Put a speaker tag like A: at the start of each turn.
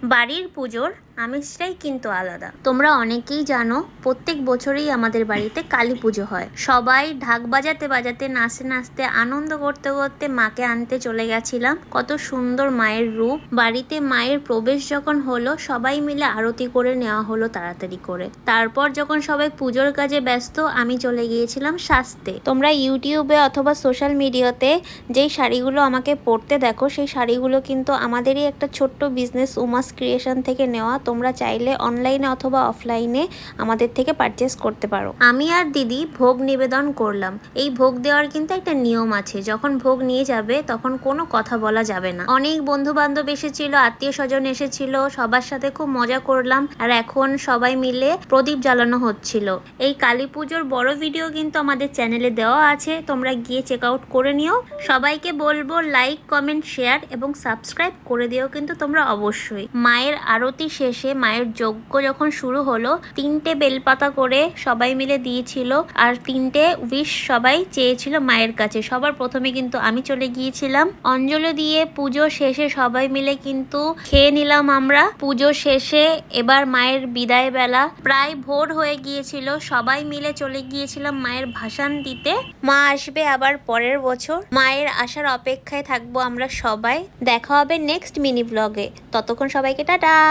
A: বাড়ির পুজোর আমেজটাই কিন্তু আলাদা। তোমরা অনেকেই জানো প্রত্যেক বছরেই আমাদের বাড়িতে কালী পুজো হয়। সবাই ঢাক বাজাতে বাজাতে নাচতে নাচতে আনন্দ করতে করতে মাকে আনতে চলে গেছিলাম। কত সুন্দর মায়ের রূপ। বাড়িতে মায়ের প্রবেশ যখন হলো সবাই মিলে আরতি করে নেওয়া হলো তাড়াতাড়ি করে। তারপর যখন সবাই পুজোর কাজে ব্যস্ত আমি চলে গিয়েছিলাম সাজতে। তোমরা ইউটিউবে অথবা সোশ্যাল মিডিয়াতে যেই শাড়িগুলো আমাকে পরতে দেখো সেই শাড়িগুলো কিন্তু আমাদেরই একটা ছোট্ট বিজনেস উমাস ক্রিয়েশন থেকে নেওয়া। তোমরা চাইলে অনলাইনে অথবা অফলাইনে আমাদের থেকে পারচেস করতে পারো। আমি আর দিদি ভোগ নিবেদন করলাম। এই ভোগ দেওয়ার কিন্তু একটা নিয়ম আছে, যখন ভোগ নিয়ে যাবে তখন কোনো কথা বলা যাবে না। অনেক বন্ধু বান্ধব এসেছিল, আত্মীয় স্বজন এসেছিল, সবার সাথে খুব মজা করলাম। আর এখন সবাই মিলে প্রদীপ জ্বালানো হচ্ছিল। এই কালী পুজোর বড় ভিডিও কিন্তু আমাদের চ্যানেলে দেওয়া আছে, তোমরা গিয়ে চেক আউট করে নিও। সবাইকে বলবো লাইক কমেন্ট শেয়ার এবং সাবস্ক্রাইব করে দিও কিন্তু তোমরা অবশ্যই। মায়ের আরতি শেষে মায়ের যজ্ঞ যখন শুরু হলো 3টে বেলপাতা করে সবাই মিলে দিয়েছিল আর 3টে উইশ সবাই চেয়েছিল মায়ের কাছে। সবার প্রথমে কিন্তু আমি চলে গিয়েছিলাম। অঞ্জলি দিয়ে পুজো শেষে সবাই মিলে কিন্তু খেয়ে নিলাম আমরা। পুজো শেষে এবার মায়ের বিদায় বেলা, প্রায় ভোর হয়ে গিয়েছিল। সবাই মিলে চলে গিয়েছিলাম মায়ের ভাসান দিতে। মা আসবে আবার পরের বছর, মায়ের আসার অপেক্ষায় থাকবো আমরা সবাই। দেখা হবে নেক্সট মিনি ব্লগে। ততক্ষণ সবাইকে টাটা।